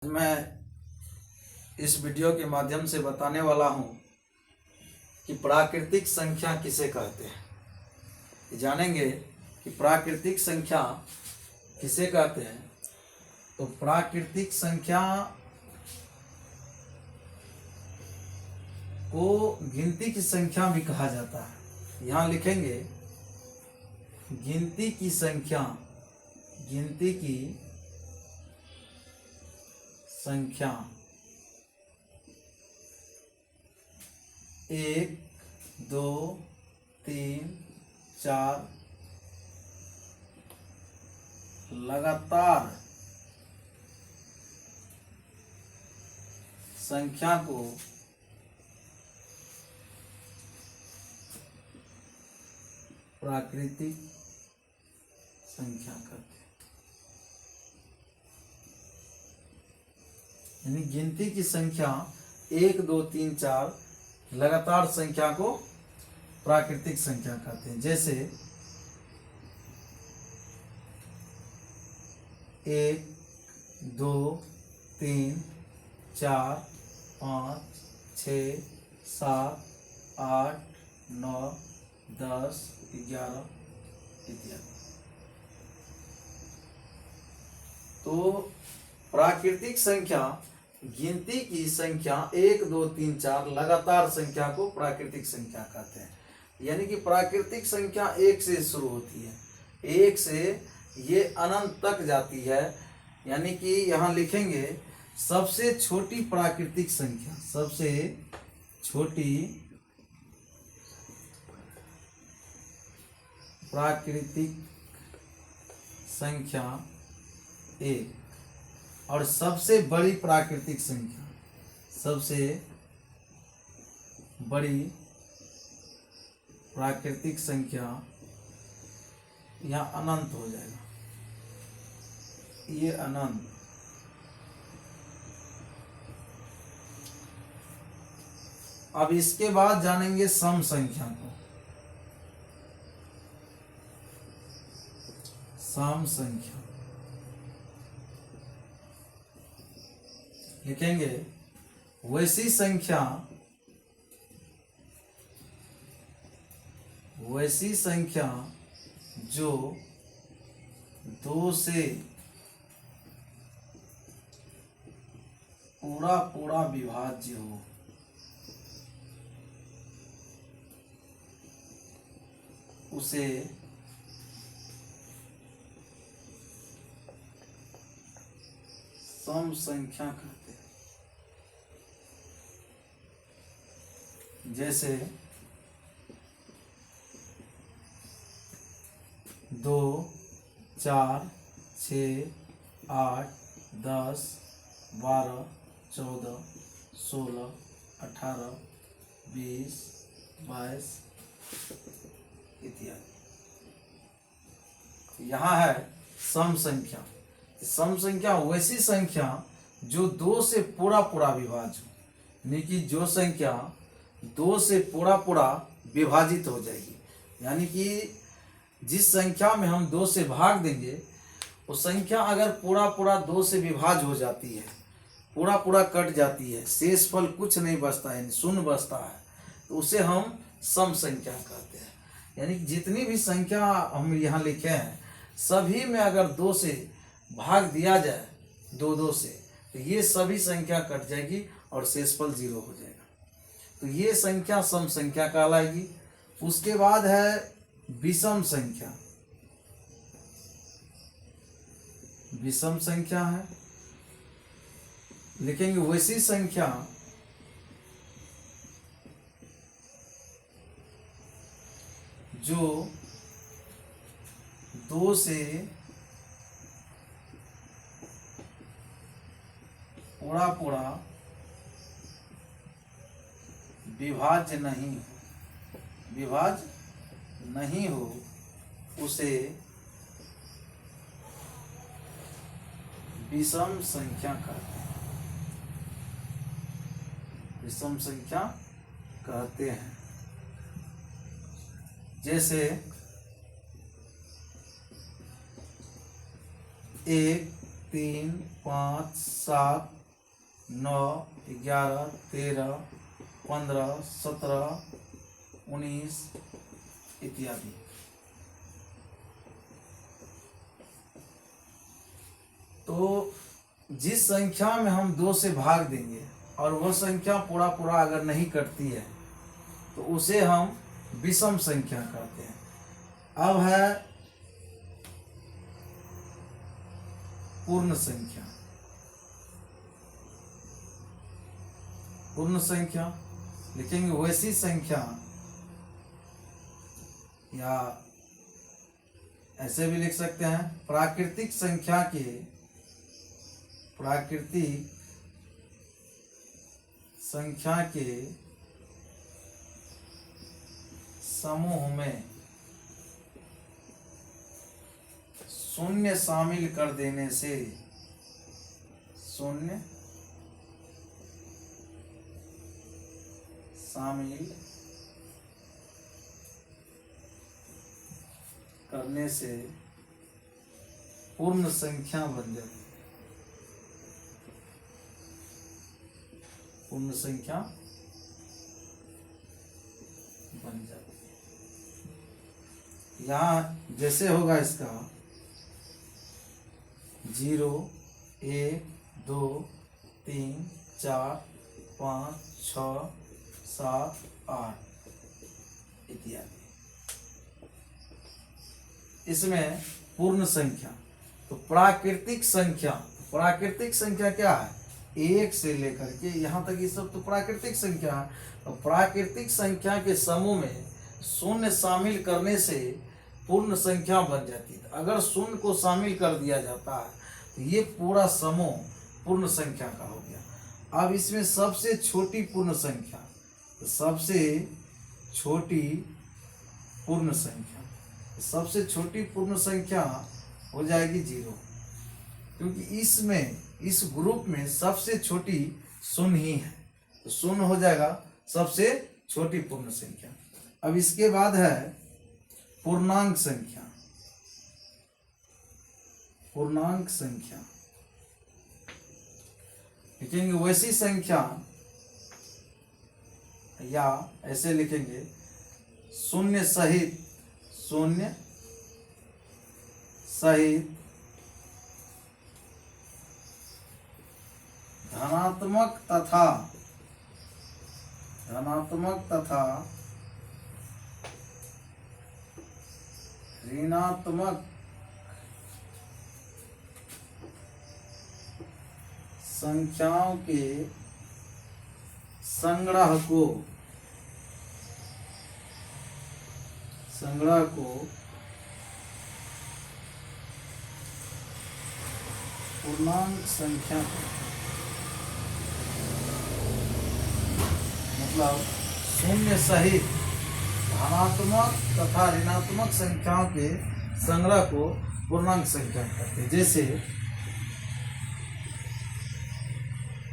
मैं इस वीडियो के माध्यम से बताने वाला हूं कि प्राकृतिक संख्या किसे कहते हैं। जानेंगे कि प्राकृतिक संख्या किसे कहते हैं। तो प्राकृतिक संख्या को गिनती की संख्या भी कहा जाता है। यहाँ लिखेंगे गिनती की संख्या, गिनती की संख्या 1, 2, 3, 4 लगातार संख्या को प्राकृतिक संख्या कहते हैं। यानी गिनती की संख्या 1, 2, 3, 4 लगातार संख्या को प्राकृतिक संख्या कहते हैं। जैसे 1, 2, 3, 4, 5, 6, 7, 8, 9, 10, 11 इत्यादि। तो प्राकृतिक संख्या गिनती की संख्या 1, 2, 3, 4 लगातार संख्या को प्राकृतिक संख्या कहते हैं। यानी कि प्राकृतिक संख्या 1 से शुरू होती है, 1 से ये अनंत तक जाती है। यानी कि यहाँ लिखेंगे सबसे छोटी प्राकृतिक संख्या, सबसे छोटी प्राकृतिक संख्या 1 और सबसे बड़ी प्राकृतिक संख्या, सबसे बड़ी प्राकृतिक संख्या यहाँ अनंत हो जाएगा, ये अनंत। अब इसके बाद जानेंगे सम संख्या को। सम संख्या लिखेंगे वैसी संख्या जो 2 से पूरा विभाज्य हो। उसे सम संख्या कहते हैं। जैसे 2, 4, 6, 8, 10, 12, 14, 16, 18, 20, 22 इत्यादि। यहाँ है सम संख्या। सम संख्या वैसी संख्या जो 2 से पूरा विभाज्य हो। यानी कि जो संख्या 2 से पूरा विभाजित हो जाएगी। यानी कि जिस संख्या में हम 2 से भाग देंगे वो संख्या अगर पूरा 2 से विभाज्य हो जाती है, पूरा कट जाती है, शेषफल कुछ नहीं बचता है, शून्य बचता है, तो उसे हम सम संख्या कहते हैं। यानी कि जितनी भी संख्या हम यहाँ लिखे हैं सभी में अगर 2 से भाग दिया जाए, 2 से, तो ये सभी संख्या कट जाएगी और शेषफल 0 हो जाएगा। तो ये संख्या सम संख्या कहलाएगी। उसके बाद है विषम संख्या। विषम संख्या है, लिखेंगे वैसी संख्या जो 2 से पूरा विभाज्य नहीं हो, उसे विषम संख्या कहते हैं। विषम संख्या कहते हैं। जैसे 1, 3 5 7 9 11 13 15 17 19 इत्यादि। तो जिस संख्या में हम 2 से भाग देंगे और वह संख्या पूरा पूरा अगर नहीं कटती है तो उसे हम विषम संख्या कहते हैं। अब है पूर्ण संख्या। पूर्ण संख्या लिखेंगे वैसी संख्या, या ऐसे भी लिख सकते हैं प्राकृतिक संख्या के, प्राकृतिक संख्या के समूह में शून्य शामिल कर देने से, शून्य शामिल करने से पूर्ण संख्या बन जाती है। पूर्ण संख्या बन जाती है। यहाँ जैसे होगा इसका 0 1 2 3 4 5 6 7 8 इत्यादि। इसमें पूर्ण संख्या। तो प्राकृतिक संख्या, प्राकृतिक संख्या क्या है? 1 से लेकर के यहाँ तक ये सब तो प्राकृतिक संख्या है। तो प्राकृतिक संख्या के समूह में शून्य शामिल करने से पूर्ण संख्या बन जाती है। अगर शून्य को शामिल कर दिया जाता है तो ये पूरा समूह पूर्ण संख्या का हो गया। अब इसमें सबसे छोटी पूर्ण संख्या, तो सबसे छोटी पूर्ण संख्या, सबसे छोटी पूर्ण संख्या हो जाएगी 0, क्योंकि इसमें, इस ग्रुप में सबसे छोटी शून्य ही है, तो शून्य हो जाएगा सबसे छोटी पूर्ण संख्या। अब इसके बाद है पूर्णांक संख्या। पूर्णांक संख्या लिखेंगे वैसी संख्या, या ऐसे लिखेंगे शून्य सहित, शून्य सहित धनात्मक तथा ऋणात्मक संख्याओं के संग्रह को पूर्णांक संख्या, मतलब शून्य सहित धनात्मक तथा ऋणात्मक संख्याओं के संग्रह को पूर्णांक संख्या कहते हैं। जैसे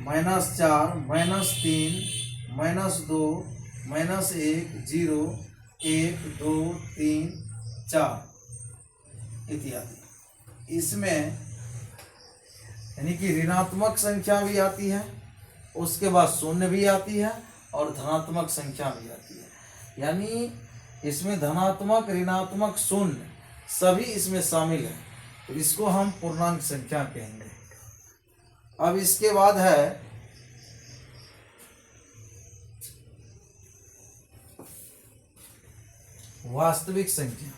-4, -3, -2, -1, 0, 1 2 3 4 इत्यादि। इसमें यानी कि ऋणात्मक संख्या भी आती है, उसके बाद शून्य भी आती है और धनात्मक संख्या भी आती है। यानी इसमें धनात्मक, ऋणात्मक, शून्य सभी इसमें शामिल है, तो इसको हम पूर्णांक संख्या कहेंगे। अब इसके बाद है वास्तविक संख्या।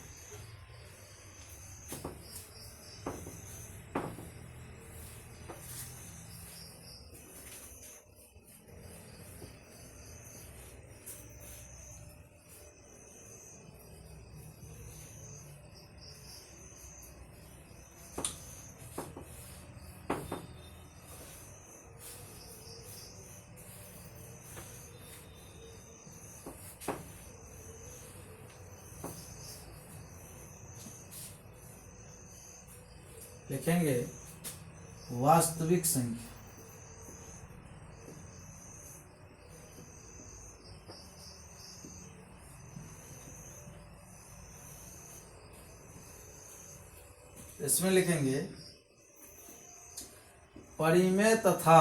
लिखेंगे वास्तविक संख्या। इसमें लिखेंगे परिमेय तथा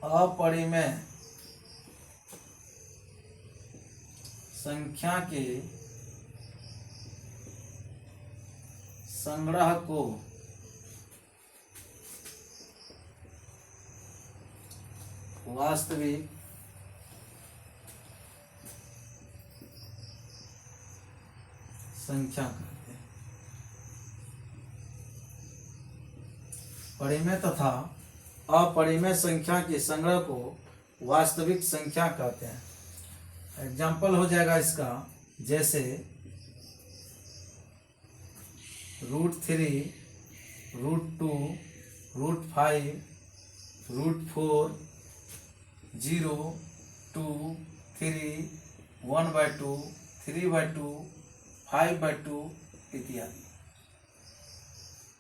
अपरिमेय संख्या के संग्रह को वास्तविक संख्या कहते हैं। परिमेय तथा अपरिमेय संख्या के संग्रह को वास्तविक संख्या कहते हैं। एग्जाम्पल हो जाएगा इसका, जैसे √3, √2, √5, √4, 0, 2, 3, 1/2, 3/2, 5/2 इत्यादि।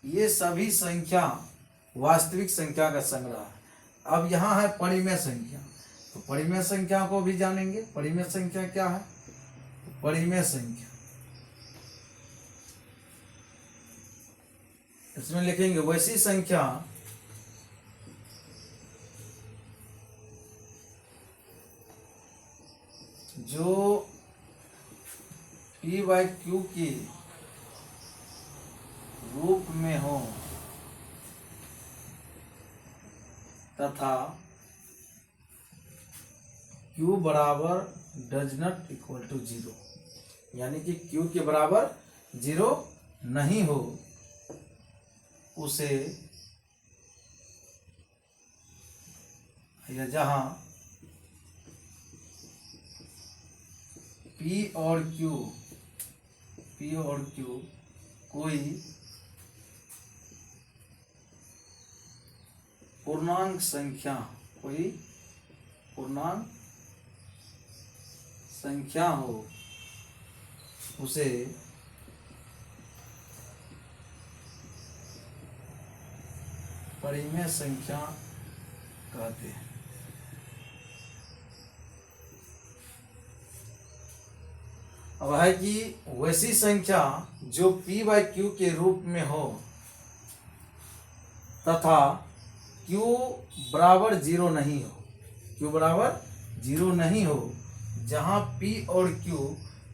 ये सभी संख्या वास्तविक संख्या का संग्रह है। अब यहाँ है परिमेय संख्या, तो परिमेय संख्या को भी जानेंगे। परिमेय संख्या क्या है? परिमेय संख्या इसमें लिखेंगे वैसी संख्या जो p/q के रूप में हो तथा q बराबर डज नॉट इक्वल टू 0, यानी कि q के बराबर 0 नहीं हो, उसे या जहां P और Q कोई पूर्णांक संख्या हो, उसे परिमेय संख्या कहते हैं। अब है कि वैसी संख्या जो p/q के रूप में हो तथा q बराबर 0 नहीं हो, q बराबर 0 नहीं हो, जहां p और q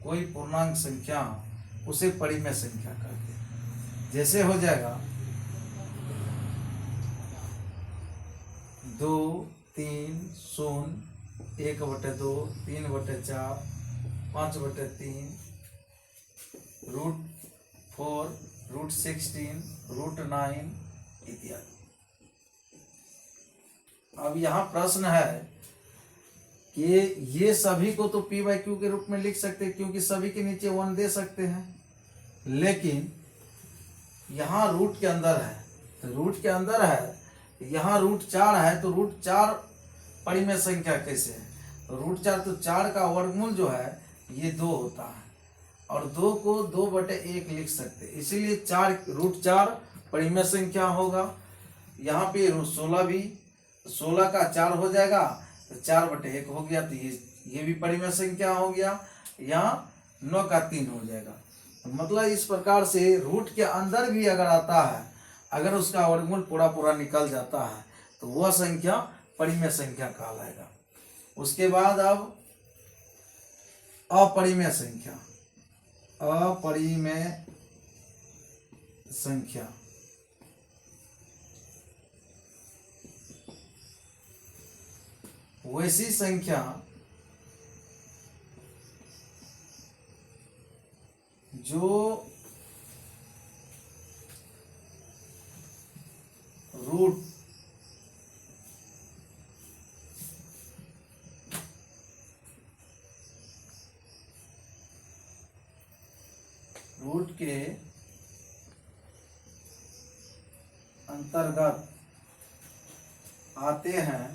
कोई पूर्णांक संख्या हो, उसे परिमेय संख्या कहते हैं। जैसे हो जाएगा 2, 3, 0, 1/2, 3/4, 5/3, √4, √16, √9 इत्यादि। अब यहाँ प्रश्न है कि ये सभी को तो p/q के रूप में लिख सकते हैं, क्योंकि सभी के नीचे 1 दे सकते हैं, लेकिन यहाँ रूट के अंदर है, तो रूट के अंदर है, यहाँ √4 है, तो √4 परिमेय संख्या कैसे है? √4 तो 4 का वर्गमूल जो है ये 2 होता है, और 2 को 2/1 लिख सकते, इसीलिए √4 परिमेय संख्या होगा। यहाँ पे 16 भी, 16 का 4 हो जाएगा तो 4/1 हो गया, तो ये भी परिमेय संख्या हो गया। यहाँ 9 का 3 हो जाएगा। तो मतलब इस प्रकार से रूट के अंदर भी अगर आता है, अगर उसका वर्गमूल पूरा निकल जाता है, तो वह संख्या परिमेय संख्या कहलाएगा। उसके बाद अब अपरिमेय संख्या वैसी संख्या जो रूट के अंतर्गत आते हैं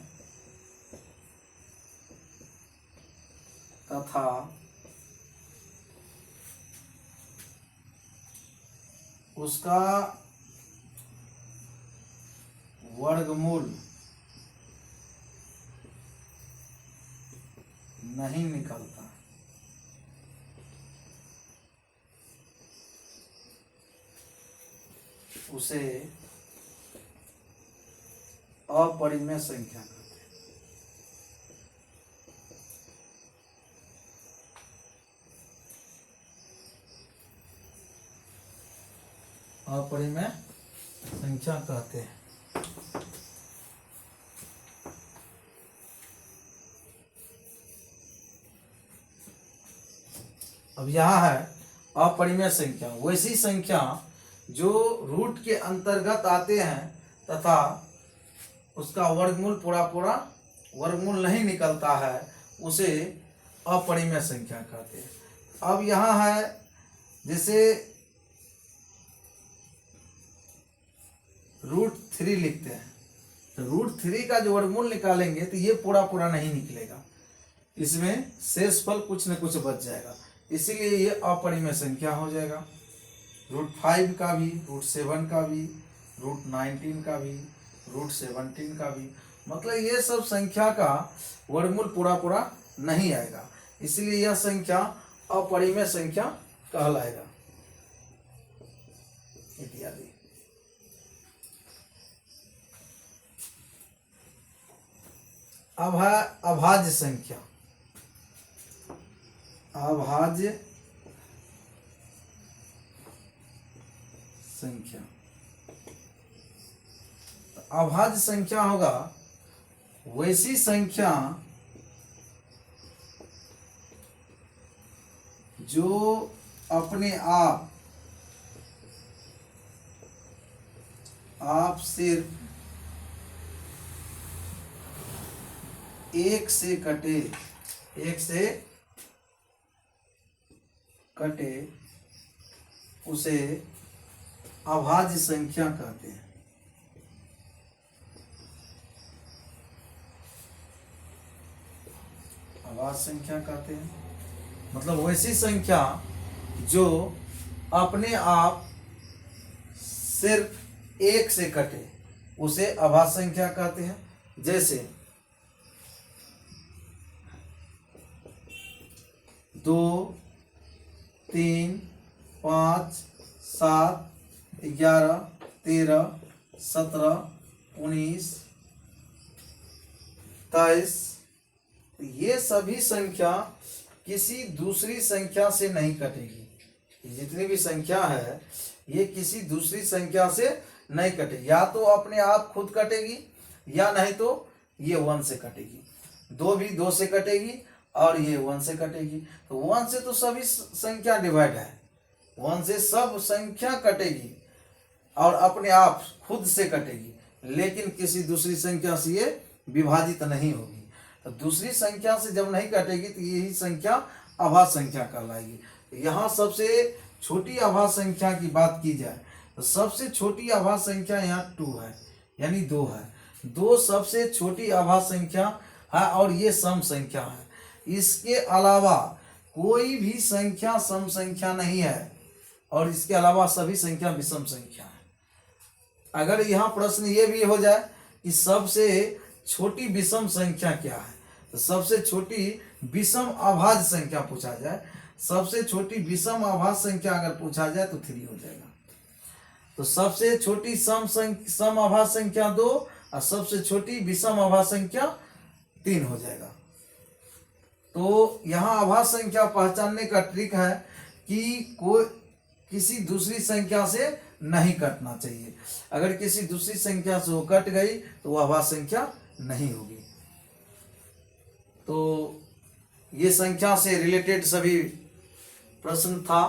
तथा उसका वर्गमूल नहीं निकलता, उसे अपरिमेय संख्या कहते हैं। अपरिमेय संख्या कहते हैं। अब यहाँ है अपरिमेय संख्या, वैसी संख्या जो रूट के अंतर्गत आते हैं तथा उसका वर्गमूल पूरा पूरा वर्गमूल नहीं निकलता है, उसे अपरिमेय संख्या कहते हैं। अब यहाँ है जैसे √3 लिखते हैं, तो √3 का जो वर्गमूल निकालेंगे तो ये पूरा पूरा नहीं निकलेगा, इसमें शेष फल कुछ न कुछ बच जाएगा, इसीलिए ये अपरिमेय संख्या हो जाएगा। √5 का भी, √7 का भी, √19 का भी, √17 का भी, मतलब ये सब संख्या का वर्गमूल पूरा पूरा नहीं आएगा, इसलिए यह संख्या अपरिमेय संख्या कहलाएगा इत्यादि। अब है अभाज्य संख्या। अभाज्य संख्या, अभाज्य संख्या होगा वैसी संख्या जो अपने आप सिर्फ एक से कटे उसे अभाज्य संख्या कहते हैं। अभाज्य संख्या कहते हैं मतलब वैसी संख्या जो अपने आप सिर्फ एक से कटे उसे अभाज्य संख्या कहते हैं। जैसे 2, 3, 5, 7, 11, 13, 17, 19, 23, ये सभी संख्या किसी दूसरी संख्या से नहीं कटेगी। जितनी भी संख्या है ये किसी दूसरी संख्या से नहीं कटेगी, या तो अपने आप खुद कटेगी या नहीं तो ये 1 से कटेगी। 2 भी 2 से कटेगी और ये 1 से कटेगी। तो 1 से तो सभी संख्या डिवाइड है, 1 से सब संख्या कटेगी और अपने आप खुद से कटेगी, लेकिन किसी दूसरी संख्या से ये विभाजित नहीं होगी। तो दूसरी संख्या से जब नहीं कटेगी तो यही संख्या अभाज्य संख्या कहलाएगी। यहाँ सबसे छोटी अभाज्य संख्या की बात की जाए तो सबसे छोटी अभाज्य संख्या यहाँ 2 है, यानी 2 है। 2 सबसे छोटी अभाज्य संख्या है और ये सम संख्या है। इसके अलावा कोई भी संख्या सम संख्या नहीं है और इसके अलावा सभी संख्या विषम संख्या है। अगर यहाँ प्रश्न ये भी हो जाए कि सबसे छोटी विषम संख्या क्या है, तो सबसे छोटी विषम अभाज्य संख्या पूछा जाए, सबसे छोटी विषम अभाज्य संख्या अगर पूछा जाए तो 3 हो जाएगा। तो सबसे छोटी सम अभाज्य संख्या 2 और सबसे छोटी विषम अभाज्य संख्या 3 हो जाएगा। तो यहाँ अभाज्य संख्या पहचानने का ट्रिक है कि कोई किसी दूसरी संख्या से नहीं कटना चाहिए। अगर किसी दूसरी संख्या से वो कट गई तो वह अभाज्य संख्या नहीं होगी। तो ये संख्या से रिलेटेड सभी प्रश्न था।